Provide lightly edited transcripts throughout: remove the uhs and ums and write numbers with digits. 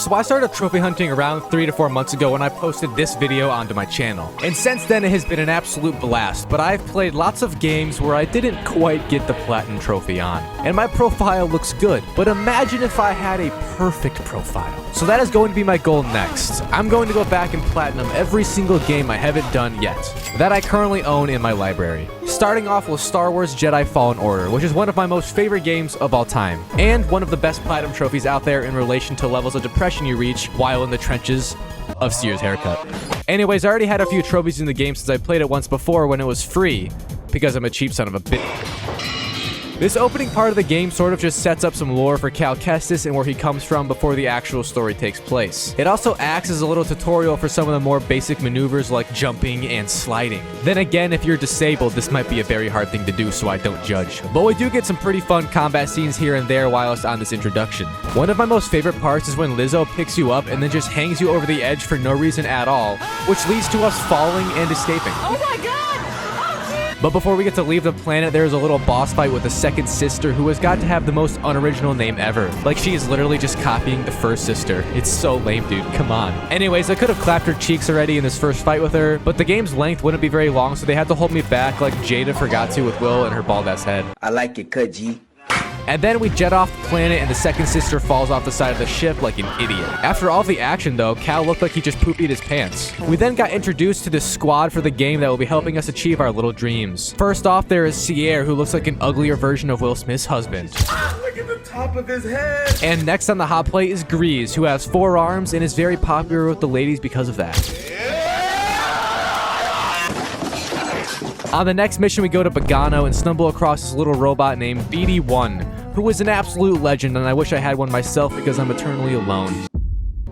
So I started trophy hunting around 3 to 4 months ago when I posted this video onto my channel. And since then it has been an absolute blast, but I've played lots of games where I didn't quite get the platinum trophy on. And my profile looks good, but imagine if I had a perfect profile. So that is going to be my goal next. I'm going to go back and platinum every single game I haven't done yet, that I currently own in my library. Starting off with Star Wars Jedi Fallen Order, which is one of my most favorite games of all time, and one of the best platinum trophies out there in relation to levels of depression you reach while in the trenches of Sears haircut. Anyways, I already had a few trophies in the game since I played it once before when it was free, because I'm a cheap son of a bitch. This opening part of the game sort of just sets up some lore for Cal Kestis and where he comes from before the actual story takes place. It also acts as a little tutorial for some of the more basic maneuvers like jumping and sliding. Then again, if you're disabled, this might be a very hard thing to do, so I don't judge. But we do get some pretty fun combat scenes here and there whilst on this introduction. One of my most favorite parts is when LIZZO picks you up and then just hangs you over the edge for no reason at all, which leads to us falling and escaping. Oh my god! But before we get to leave the planet, there's a little boss fight with the second sister who has got to have the most unoriginal name ever. Like, she is literally just copying the first sister. It's so lame, dude. Come on. Anyways, I could have clapped her cheeks already in this first fight with her, but the game's length wouldn't be very long, so they had to hold me back like Jada forgot to with Will and her bald-ass head. I like your cut, G. And then we jet off the planet and the second sister falls off the side of the ship like an idiot. After all the action though, Cal looked like he just pooped his pants. We then got introduced to this squad for the game that will be helping us achieve our little dreams. First off, there is Sierra, who looks like an uglier version of Will Smith's husband. Look at the top of his head. And next on the hot plate is Grease, who has 4 arms and is very popular with the ladies because of that. On the next mission, we go to Bogano and stumble across this little robot named BD1, who is an absolute legend, and I wish I had one myself because I'm eternally alone.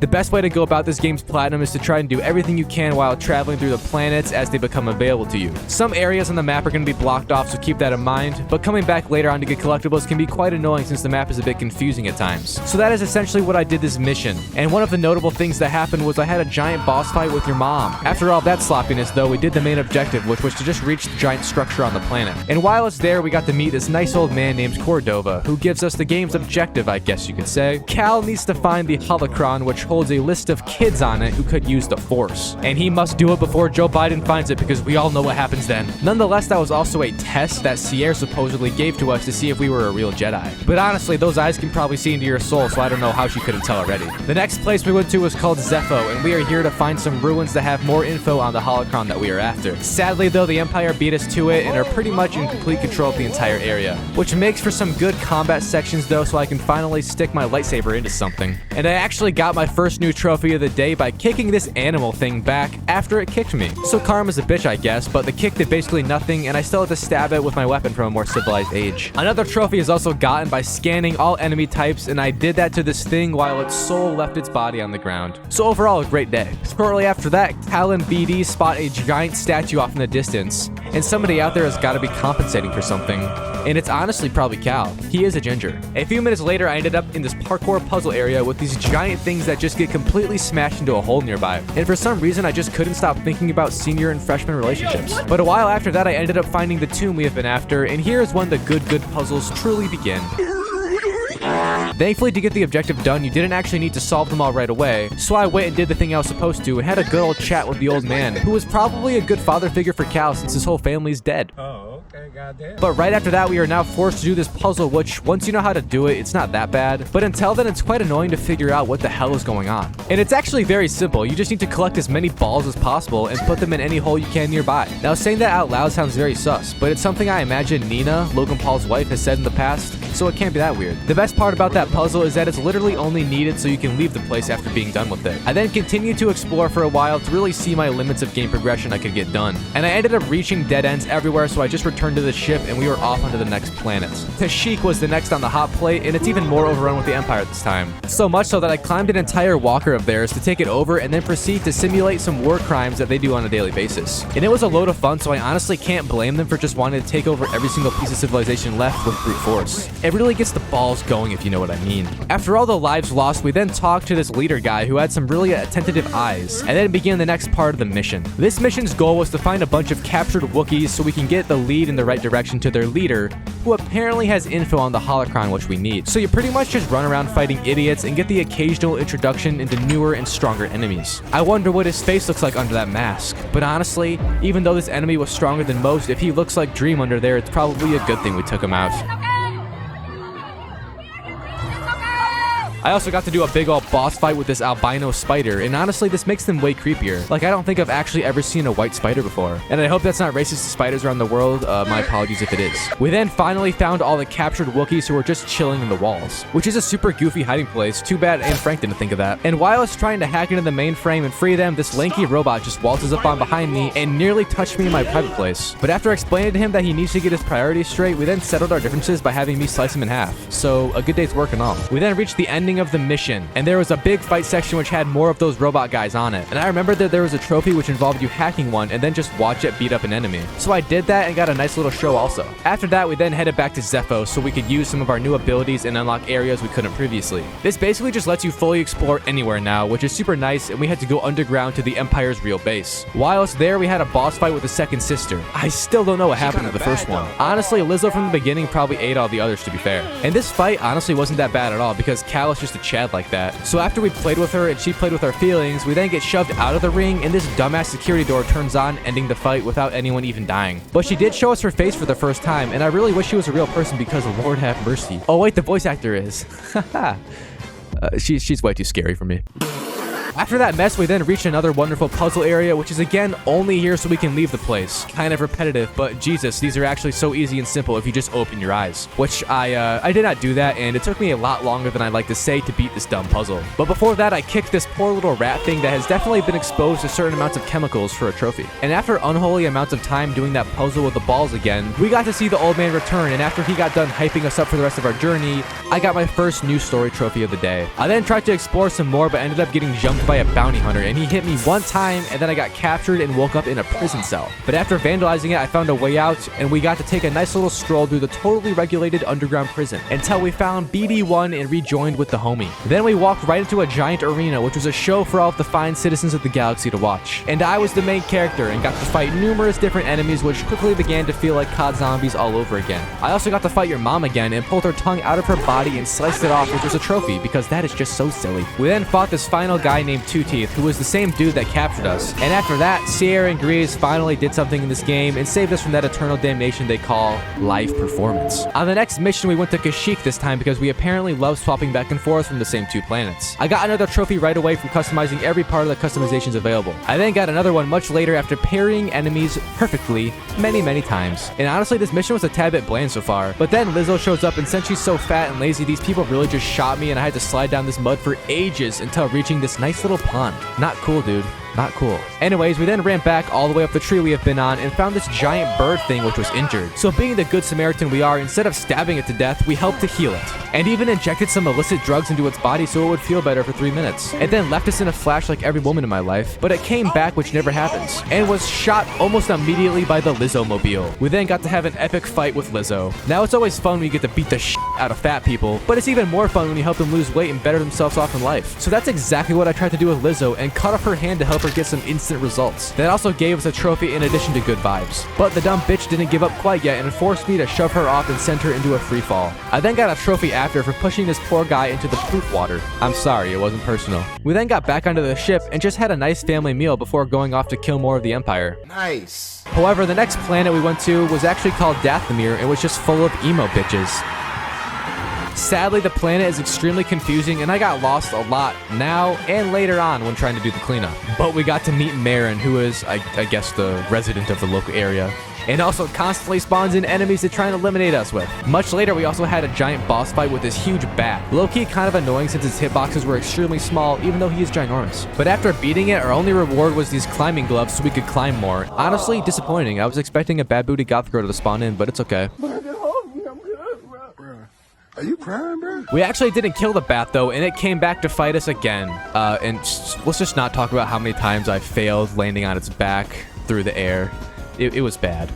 The best way to go about this game's platinum is to try and do everything you can while traveling through the planets as they become available to you. Some areas on the map are going to be blocked off, so keep that in mind, but coming back later on to get collectibles can be quite annoying since the map is a bit confusing at times. So that is essentially what I did this mission, and one of the notable things that happened was I had a giant boss fight with your mom. After all that sloppiness though, we did the main objective, which was to just reach the giant structure on the planet. And while it's there, we got to meet this nice old man named Cordova, who gives us the game's objective, I guess you could say. Cal needs to find the holocron, which holds a list of kids on it who could use the Force. And he must do it before Joe Biden finds it because we all know what happens then. Nonetheless, that was also a test that Sierra supposedly gave to us to see if we were a real Jedi. But honestly, those eyes can probably see into your soul, so I don't know how she couldn't tell already. The next place we went to was called Zepho, and we are here to find some ruins that have more info on the holocron that we are after. Sadly though, the Empire beat us to it and are pretty much in complete control of the entire area, which makes for some good combat sections though, so I can finally stick my lightsaber into something. And I actually got my first new trophy of the day by kicking this animal thing back after it kicked me. So karma's a bitch, I guess, but the kick did basically nothing and I still had to stab it with my weapon from a more civilized age. Another trophy is also gotten by scanning all enemy types, and I did that to this thing while its soul left its body on the ground. So overall, a great day. Shortly after that, Cal and BD spot a giant statue off in the distance, and somebody out there has got to be compensating for something. And it's honestly probably Cal. He is a ginger. A few minutes later, I ended up in this parkour puzzle area with these giant things that just get completely smashed into a hole nearby. And for some reason, I just couldn't stop thinking about senior and freshman relationships. But a while after that, I ended up finding the tomb we have been after, and here is when the good puzzles truly begin. Thankfully, to get the objective done, you didn't actually need to solve them all right away, so I went and did the thing I was supposed to and had a good old chat with the old man, who was probably a good father figure for Cal since his whole family's dead. Oh, okay, goddamn. But right after that, we are now forced to do this puzzle, which, once you know how to do it, it's not that bad. But until then, it's quite annoying to figure out what the hell is going on. And it's actually very simple. You just need to collect as many balls as possible and put them in any hole you can nearby. Now, saying that out loud sounds very sus, but it's something I imagine Nina, Logan Paul's wife, has said in the past, so it can't be that weird. The best part about that puzzle is that it's literally only needed so you can leave the place after being done with it. I then continued to explore for a while to really see my limits of game progression I could get done. And I ended up reaching dead ends everywhere, so I just returned to the ship and we were off onto the next planet. Kashyyyk was the next on the hot plate, and it's even more overrun with the Empire this time. So much so that I climbed an entire walker of theirs to take it over and then proceed to simulate some war crimes that they do on a daily basis. And it was a load of fun, so I honestly can't blame them for just wanting to take over every single piece of civilization left with brute force. It really gets the balls going, if you know what I mean. After all the lives lost, we then talked to this leader guy who had some really attentive eyes, and then began the next part of the mission. This mission's goal was to find a bunch of captured Wookiees so we can get the lead in the the right direction to their leader, who apparently has info on the holocron which we need. So you pretty much just run around fighting idiots and get the occasional introduction into newer and stronger enemies. I wonder what his face looks like under that mask. But honestly, even though this enemy was stronger than most, if he looks like Dream under there, it's probably a good thing we took him out. I also got to do a big old boss fight with this albino spider, and honestly, this makes them way creepier. Like, I don't think I've actually ever seen a white spider before. And I hope that's not racist to spiders around the world. My apologies if it is. We then finally found all the captured Wookiees who were just chilling in the walls, which is a super goofy hiding place. Too bad Anne Frank didn't think of that. And while I was trying to hack into the mainframe and free them, this lanky robot just waltzes up on behind me and nearly touched me in my private place. But after explaining to him that he needs to get his priorities straight, we then settled our differences by having me slice him in half. So, a good day's work and all. We then reached the ending of the mission, and there was a big fight section which had more of those robot guys on it. And I remember that there was a trophy which involved you hacking one and then just watch it beat up an enemy. So I did that and got a nice little show also. After that, we then headed back to Zepho so we could use some of our new abilities and unlock areas we couldn't previously. This basically just lets you fully explore anywhere now, which is super nice, and we had to go underground to the Empire's real base. Whilst there, we had a boss fight with the second sister. I still don't know what happened to the first one. Honestly, Lizzo from the beginning probably ate all the others, to be fair. And this fight honestly wasn't that bad at all because Cal is just a Chad like that. So after we played with her and she played with our feelings, we then get shoved out of the ring and this dumbass security door turns on, ending the fight without anyone even dying. But she did show us her face for the first time, and I really wish she was a real person because Lord have mercy. Oh wait, the voice actor is. She's way too scary for me. After that mess, we then reached another wonderful puzzle area, which is again only here so we can leave the place. Kind of repetitive, but Jesus, these are actually so easy and simple if you just open your eyes. Which I did not do that, and it took me a lot longer than I'd like to say to beat this dumb puzzle. But before that, I kicked this poor little rat thing that has definitely been exposed to certain amounts of chemicals for a trophy. And after unholy amounts of time doing that puzzle with the balls again, we got to see the old man return, and after he got done hyping us up for the rest of our journey, I got my first new story trophy of the day. I then tried to explore some more, but ended up getting jumped by a bounty hunter, and he hit me one time, and then I got captured and woke up in a prison cell. But after vandalizing it, I found a way out, and we got to take a nice little stroll through the totally regulated underground prison until we found BD1 and rejoined with the homie. Then we walked right into a giant arena, which was a show for all of the fine citizens of the galaxy to watch. And I was the main character and got to fight numerous different enemies, which quickly began to feel like COD zombies all over again. I also got to fight your mom again and pulled her tongue out of her body and sliced it off, which was a trophy because that is just so silly. We then fought this final guy named Two Teeth, who was the same dude that captured us. And after that, Sierra and Grease finally did something in this game and saved us from that eternal damnation they call live performance. On the next mission, we went to Kashyyyk this time because we apparently love swapping back and forth from the same two planets. I got another trophy right away from customizing every part of the customizations available. I then got another one much later after parrying enemies perfectly many times. And honestly, this mission was a tad bit bland so far. But then Lizzo shows up, and since she's so fat and lazy, these people really just shot me and I had to slide down this mud for ages until reaching this nice little pond. Not cool, dude. Not cool. Anyways, we then ran back all the way up the tree we have been on and found this giant bird thing which was injured. So being the good Samaritan we are, instead of stabbing it to death, we helped to heal it. And even injected some illicit drugs into its body so it would feel better for 3 minutes. It then left us in a flash like every woman in my life, but it came back, which never happens, and was shot almost immediately by the Lizzo mobile. We then got to have an epic fight with Lizzo. Now it's always fun when you get to beat the shit out of fat people, but it's even more fun when you help them lose weight and better themselves off in life. So that's exactly what I tried to do with Lizzo, and cut off her hand to help her get some instant results. That also gave us a trophy in addition to good vibes. But the dumb bitch didn't give up quite yet and forced me to shove her off and send her into a free fall. I then got a trophy after for pushing this poor guy into the poop water. I'm sorry, it wasn't personal. We then got back onto the ship and just had a nice family meal before going off to kill more of the Empire. Nice. However, the next planet we went to was actually called Dathomir and was just full of emo bitches. Sadly, the planet is extremely confusing and I got lost a lot now and later on when trying to do the cleanup. But we got to meet Marin, who is, I guess, the resident of the local area, and also constantly spawns in enemies to try and eliminate us with. Much later, we also had a giant boss fight with this huge bat. Low-key kind of annoying since his hitboxes were extremely small, even though he is ginormous. But after beating it, our only reward was these climbing gloves so we could climb more. Honestly, disappointing. I was expecting a bad booty goth girl to spawn in, but it's okay. Are you crying, bro? We actually didn't kill the bat though, and it came back to fight us again. Let's just not talk about how many times I failed landing on its back through the air. It was bad.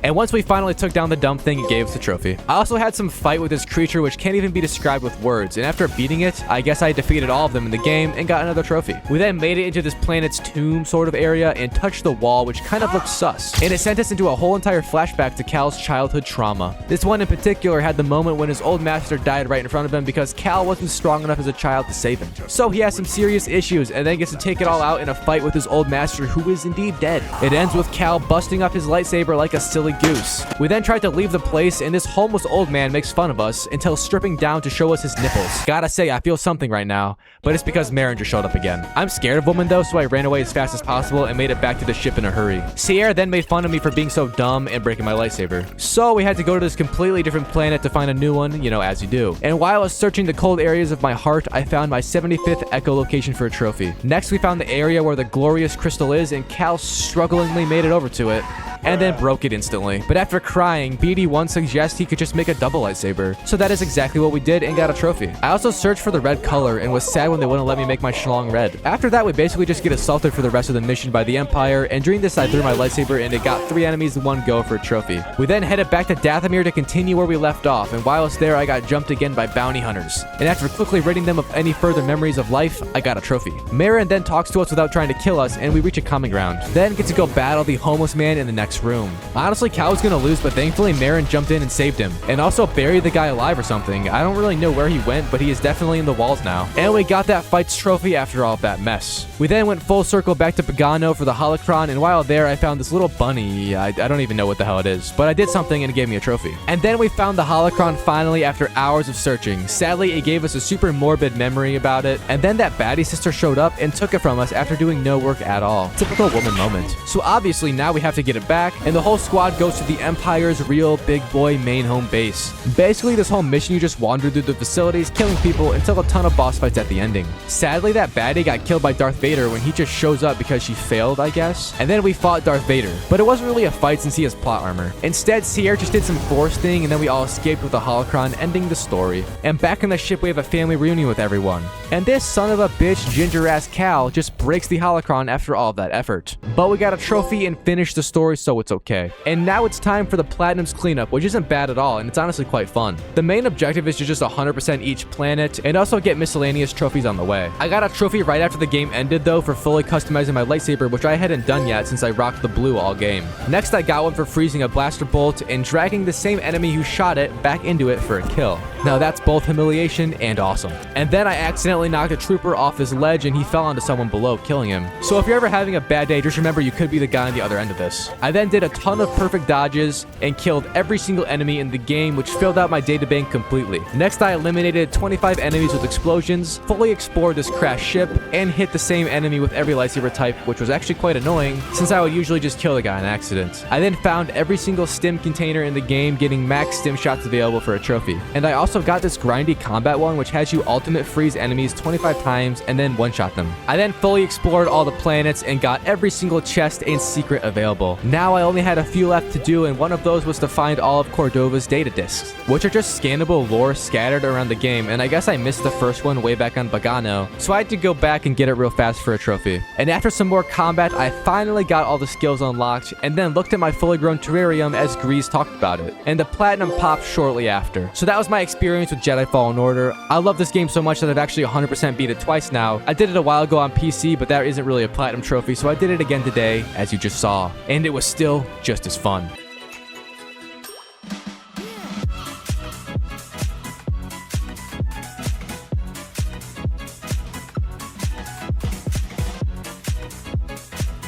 And once we finally took down the dumb thing, it gave us the trophy. I also had some fight with this creature which can't even be described with words, and after beating it, I guess I defeated all of them in the game and got another trophy. We then made it into this planet's tomb sort of area and touched the wall, which kind of looked sus, and it sent us into a whole entire flashback to Cal's childhood trauma. This one in particular had the moment when his old master died right in front of him because Cal wasn't strong enough as a child to save him. So he has some serious issues and then gets to take it all out in a fight with his old master, who is indeed dead. It ends with Cal busting up his lightsaber like a silly goose. We then tried to leave the place, and this homeless old man makes fun of us until stripping down to show us his nipples. Gotta say, I feel something right now, but it's because Marin just showed up again. I'm scared of women though, so I ran away as fast as possible and made it back to the ship in a hurry. Sierra then made fun of me for being so dumb and breaking my lightsaber. So we had to go to this completely different planet to find a new one, you know, as you do. And while I was searching the cold areas of my heart, I found my 75th echolocation for a trophy. Next, we found the area where the glorious crystal is, and Cal strugglingly made it over to it, and then broke it instantly. But after crying, BD1 suggests he could just make a double lightsaber. So that is exactly what we did and got a trophy. I also searched for the red color and was sad when they wouldn't let me make my schlong red. After that, we basically just get assaulted for the rest of the mission by the Empire, and during this I threw my lightsaber and it got 3 enemies in one go for a trophy. We then headed back to Dathomir to continue where we left off, and while I was there, I got jumped again by bounty hunters. And after quickly ridding them of any further memories of life, I got a trophy. Marin then talks to us without trying to kill us, and we reach a common ground. Then get to go battle the homeless man in the next room. Honestly, Cal was gonna lose, but thankfully Marin jumped in and saved him, and also buried the guy alive or something. I don't really know where he went, but he is definitely in the walls now. And we got that fight's trophy after all of that mess. We then went full circle back to Pagano for the holocron, and while there I found this little bunny. I don't even know what the hell it is, but I did something and it gave me a trophy. And then we found the holocron finally after hours of searching. Sadly, it gave us a super morbid memory about it, and then that baddie sister showed up and took it from us after doing no work at all. Typical woman moment. So obviously now we have to get it back, and the whole squad goes to the Empire's real big boy main home base. Basically, this whole mission you just wander through the facilities, killing people until a ton of boss fights at the ending. Sadly, that baddie got killed by Darth Vader when he just shows up because she failed, I guess. And then we fought Darth Vader, but it wasn't really a fight since he has plot armor. Instead, Sierra just did some force thing, and then we all escaped with a holocron, ending the story. And back on the ship, we have a family reunion with everyone. And this son of a bitch, ginger-ass Cal, just breaks the holocron after all of that effort. But we got a trophy and finished the story, so it's okay. And now it's time for the Platinum's cleanup, which isn't bad at all, and it's honestly quite fun. The main objective is to just 100% each planet, and also get miscellaneous trophies on the way. I got a trophy right after the game ended though for fully customizing my lightsaber, which I hadn't done yet since I rocked the blue all game. Next, I got one for freezing a blaster bolt and dragging the same enemy who shot it back into it for a kill. Now that's both humiliation and awesome. And then I accidentally knocked a trooper off his ledge and he fell onto someone below, killing him. So if you're ever having a bad day, just remember you could be the guy on the other end of this. I then did a ton of perfect dodges and killed every single enemy in the game, which filled out my data bank completely. Next, I eliminated 25 enemies with explosions, fully explored this crashed ship, and hit the same enemy with every lightsaber type, which was actually quite annoying since I would usually just kill the guy on accident. I then found every single stim container in the game, getting max stim shots available for a trophy. And I also got this grindy combat one, which has you ultimate freeze enemies 25 times and then one-shot them. I then fully explored all the planets and got every single chest and secret available. Now I only had a few left to do, and one of those was to find all of Cordova's data discs, which are just scannable lore scattered around the game, and I guess I missed the first one way back on Pagano, so I had to go back and get it real fast for a trophy. And after some more combat, I finally got all the skills unlocked, and then looked at my fully grown terrarium as Grease talked about it, and the platinum popped shortly after. So that was my experience with Jedi Fallen Order. I love this game so much that I've actually 100% beat it twice now. I did it a while ago on PC, but that isn't really a platinum trophy, so I did it again today, as you just saw, and it was still just as fun.